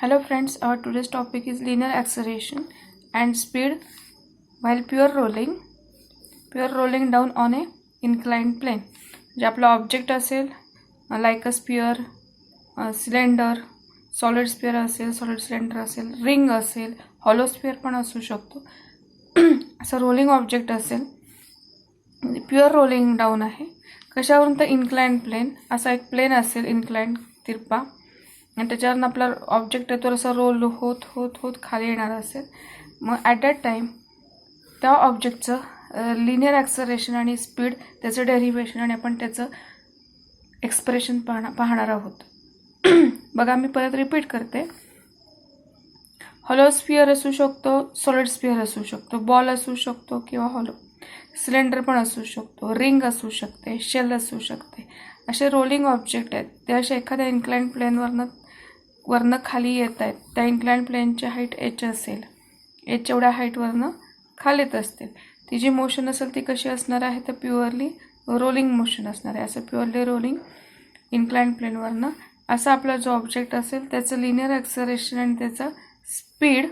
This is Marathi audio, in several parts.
Hello friends, our today's topic is linear acceleration and speed while pure rolling down on a inclined plane. जे आपला ऑब्जेक्ट असेल like a sphere, cylinder, solid sphere असेल, सॉलिड सिलेंडर असेल, रिंग असेल, हॉलो स्पियर पण असू शकतो. असं रोलिंग ऑब्जेक्ट असेल, प्युअर रोलिंग डाऊन आहे. कशावरून तर इन्क्लाइंड प्लेन, असा एक प्लेन असेल इन्क्लाइंड तिरपा, आणि त्याच्यावरून आपला ऑब्जेक्ट आहे तो असा रोल होत होत होत खाली येणार असेल. मग ॲट दॅट टाईम त्या ऑब्जेक्टचं लिनियर ॲक्सलरेशन आणि स्पीड, त्याचं डेरिव्हेशन आणि आपण त्याचं एक्सप्रेशन पाहणार आहोत. बघा, मी परत रिपीट करते. हॉलो स्फिअर असू शकतो, सॉलिड स्फिअर असू शकतो, बॉल असू शकतो किंवा हॉलो सिलेंडर पण असू शकतो, रिंग असू शकते, शेल असू शकते. असे रोलिंग ऑब्जेक्ट आहेत, ते असे एखाद्या इन्क्लाइंड प्लेनवरनं खाली येत आहेत. त्या इन्क्लाइंड प्लेनची हाईट एच असेल, एच एवढ्या हाईटवरनं खालीत असतील. ती जी मोशन असेल ती कशी असणार आहे, तर प्युअरली रोलिंग मोशन असणार आहे. असं प्युअरली रोलिंग इन्क्लाइंड प्लेनवरनं असा आपला जो ऑब्जेक्ट असेल त्याचं लिनियर ॲक्सलरेशन आणि त्याचं स्पीड,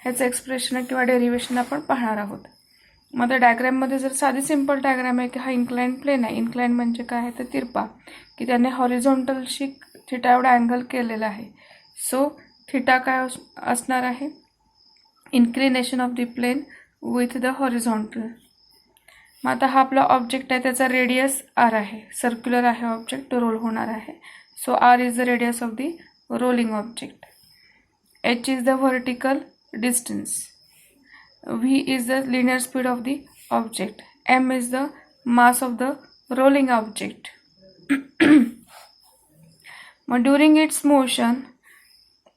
ह्याचं एक्सप्रेशन किंवा डेरिव्हेशन आपण पाहणार आहोत. मग आता डायग्रॅममध्ये जर साधी सिंपल डायग्रॅम आहे की हा इन्क्लाइंड प्लेन आहे. इन्क्लाइंड म्हणजे काय आहे तर तिरपा, की त्याने हॉरिझॉन्टलशी थिटा एवढा अँगल केलेला आहे. सो थिटा काय असणार आहे, inclination of the plane with the horizontal. मग आता हा आपला ऑब्जेक्ट आहे, त्याचा रेडियस आर आहे, सर्क्युलर आहे ऑब्जेक्ट, रोल होणार आहे. So r is the radius of the rolling object. H is the vertical distance. V is the linear speed of the object. M is the mass of the rolling object. मग during its motion,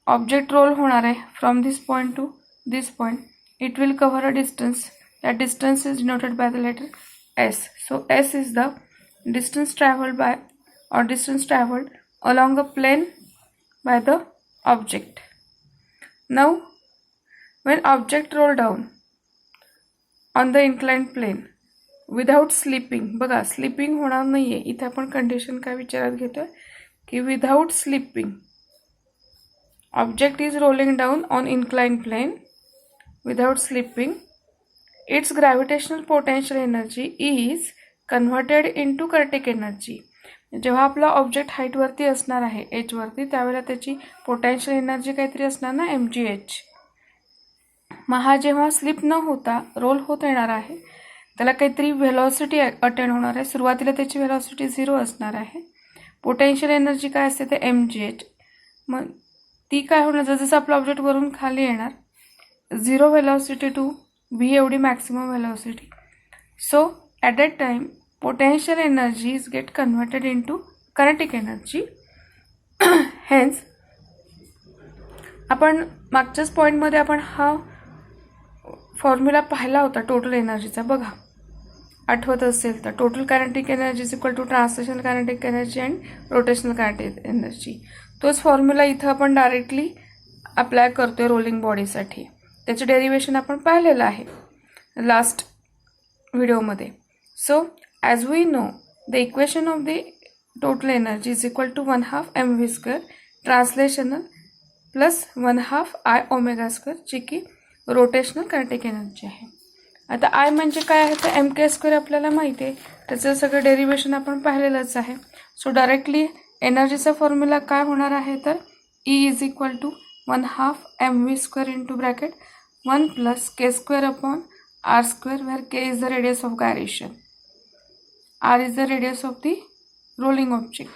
object roll होणार आहे from this point to this point. It will cover a distance. That distance is denoted by the letter S. So S is the distance traveled by or distance traveled along a plane by the object. Now, when object roll down on the inclined plane without slipping, बघा स्लिपिंग होणार नाही आहे इथे. आपण कंडिशन काय विचारात घेतोय की without slipping object is rolling down on inclined plane without slipping. It's gravitational potential energy is converted into kinetic energy. जेव्हा आपला ऑब्जेक्ट हाईटवरती असणार आहे एचवरती, त्यावेळेला त्याची पोटेन्शियल एनर्जी काहीतरी असणार ना, mgh. मग हा जेव्हा स्लिप न होता रोल होत येणार आहे, त्याला काहीतरी व्हेलॉसिटी अटेंड होणार आहे. सुरुवातीला त्याची व्हेलॉसिटी 0 असणार आहे. पोटेन्शियल एनर्जी काय असते ते mgh. मग ती काय होणार, जसं आपलं ऑब्जेक्ट वरून खाली येणार, 0 व्हेलॉसिटी टू v एवढी maximum velocity. So at that time potential energy is get converted into kinetic energy. Hence आपण मागच्याच पॉईंटमध्ये आपण हा फॉर्म्युला पाहिला होता टोटल एनर्जीचा. बघा, आठवत असेल तर total kinetic energy is equal to translational kinetic energy and rotational kinetic energy. तोच फॉर्म्युला इथं आपण डायरेक्टली अप्लाय करतोय रोलिंग बॉडीसाठी. त्याचं डेरिव्हेशन आपण पाहिलेलं आहे लास्ट व्हिडिओमध्ये. So as we know the equation of the total energy is equal to 1/2 mv² translational plus 1/2 I omega square, जी की रोटेशनल कायनेटिक एनर्जी आहे. आता आय म्हणजे काय आहे तर mk² आपल्याला माहिती आहे, त्याचं सगळं डेरिव्हेशन आपण पाहिलेलंच आहे. सो डायरेक्टली एनर्जीचा फॉर्म्युला काय होणार आहे तर E is equal to 1/2 mv² into bracket 1 plus k² upon r², where k is the radius of gyration, r is the radius of the rolling object.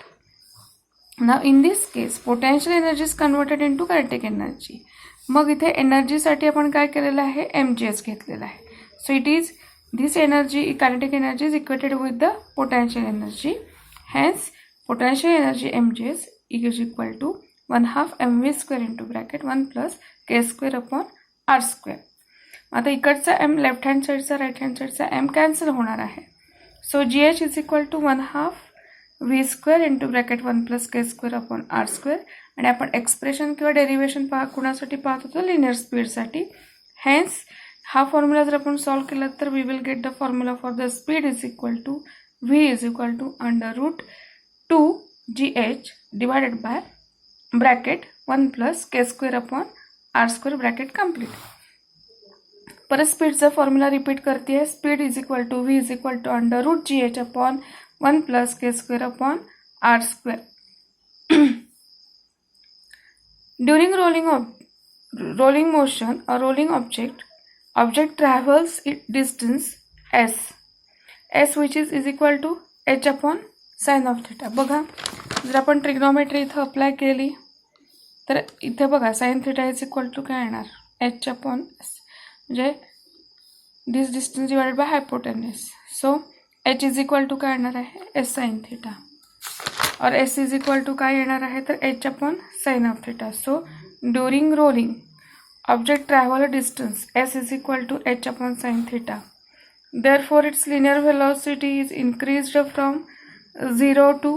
Now in this case potential energy is converted into kinetic energy. मग इथे एनर्जीसाठी आपण काय केलेलं आहे, mgh घेतलेला आहे. So it is this energy, kinetic energy is equated with the potential energy. Hence potential energy mgh is equal to 1/2 mv² into bracket 1 plus k² upon r². आता इकडचा m लेफ्ट हँड साईडचा राईट हँड साईडचा m कॅन्सल होणार आहे. So gh is equal to 1/2 v² into bracket 1 plus k² upon r². आणि आपण एक्सप्रेशन किंवा डेरिव्हेशन कुणासाठी पाहत होतो, लिनियर स्पीडसाठी. हेन्स हा फॉर्म्युला जर आपण सॉल्व्ह केला तर we will get the formula for the speed is equal to v is equal to √2gh divided by bracket 1 plus k square upon r square bracket complete. परत स्पीडचा फॉर्म्युला रिपीट करते आहे. Speed is equal to v is equal to under root g h upon 1 plus k square upon r square. During rolling motion or rolling object travels distance s which is equal to h upon sin of theta. बघा जर आपण ट्रिग्नोमेट्री इथं अप्लाय केली तर इथे बघा sine theta is equal to काय येणार h अपॉन s, म्हणजे this distance divided by hypotenuse. So h is equal to काय येणार आहे s साइन थिटा और s इज इक्वल टू काय येणार आहे तर h upon sine of theta. So during rolling object travel a distance s is equal to h upon sin theta. Therefore its linear velocity is increased from 0 to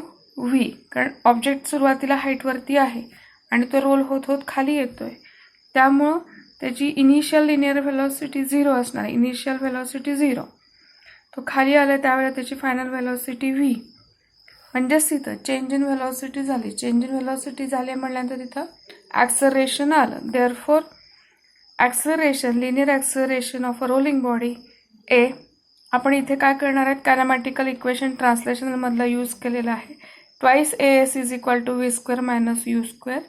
v, कारण ऑब्जेक्ट सुरुवातीला हाईट वरती आहे आणि तो रोल होत होत खाली येतोय, त्यामुळं त्याची इनिशियल लिनियर व्हेलॉसिटी 0 असणार. इनिशियल व्हेलॉसिटी 0, तो खाली आला त्यावेळेला त्याची फायनल व्हेलॉसिटी v, म्हणजेच तिथं चेंज इन व्हेलॉसिटी झाली. चेंज इन व्हेलॉसिटी झाली म्हटल्यानंतर तिथं ॲक्सलरेशन आलं. Therefore acceleration, linear acceleration of a rolling body a, आपण इथे काय करणार आहेत कायनेमॅटिकल इक्वेशन ट्रान्सलेशनमधला यूज केलेला आहे. Twice a s is equal to v square minus u square.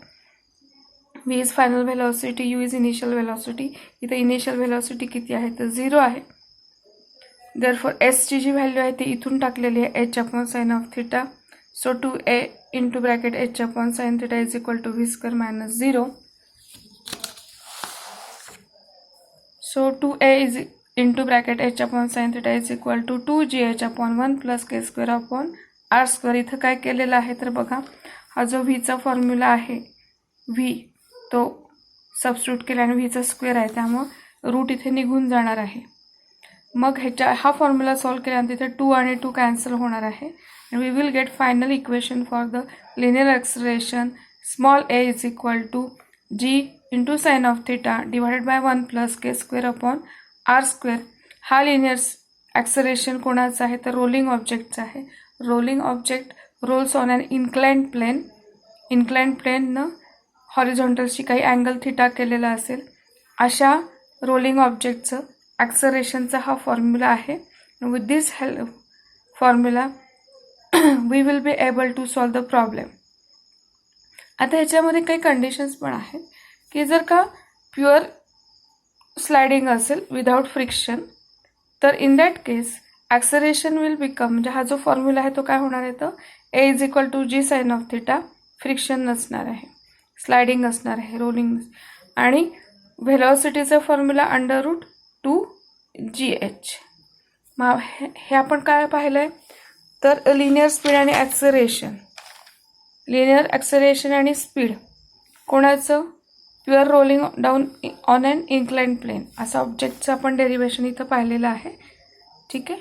V is final velocity, u is initial velocity. इथे इनिशियल व्हेलॉसिटी किती आहे तर 0 आहे. देअरफॉर एसची जी व्हॅल्यू आहे ती इथून टाकलेली आहे h upon sine of theta. So 2a into bracket h upon sine theta is equal to v square minus 0. So 2a is into bracket h upon sin theta is equal to 2gh upon 1 plus k square upon r square. इथं काय केलेलं आहे तर बघा हा जो व्हीचा फॉर्म्युला आहे व्ही तो सबस्टिट्यूट केला आणि व्हीचा स्क्वेअर आहे त्यामुळे रूट इथे निघून जाणार आहे. मग ह्याच्या हा फॉर्म्युला सॉल्व केल्यानंतर इथे 2 आणि 2 कॅन्सल होणार आहे आणि we will get final equation for the linear acceleration small a is equal to g into sine of theta divided by 1 plus k square upon r square. हा लिनियर ॲक्सलरेशन कोणाचा आहे तर रोलिंग ऑब्जेक्टचा आहे. Rolling object rolls on an inclined plane. Inclined प्लेननं हॉरिझॉन्टलशी काही अँगल थिटा केलेला असेल अशा रोलिंग ऑब्जेक्टचं ॲक्सलरेशनचा हा फॉर्म्युला आहे. With this help formula we will be able to solve the problem. आता ह्याच्यामध्ये काही कंडिशन्स पण आहेत की जर का प्युअर स्लायडिंग असेल विदाउट फ्रिक्शन तर in that case acceleration will become, म्हणजे हा जो फॉर्म्युला आहे तो काय होणार आहे तर a is equal to g sine of theta. Friction नसणार आहे, स्लायडिंग असणार आहे, रोलिंग. आणि व्हेलॉसिटीचा फॉर्म्युला अंडर रूट 2gh. मग हे आपण काय पाहिलं आहे तर लिनियर स्पीड आणि ॲक्सलरेशन. लिनियर ॲक्सलरेशन आणि स्पीड कोणाचं pure rolling down on an inclined plane असं ऑब्जेक्टचं आपण डेरिवेशन इथं पाहिलेलं आहे. ठीक आहे.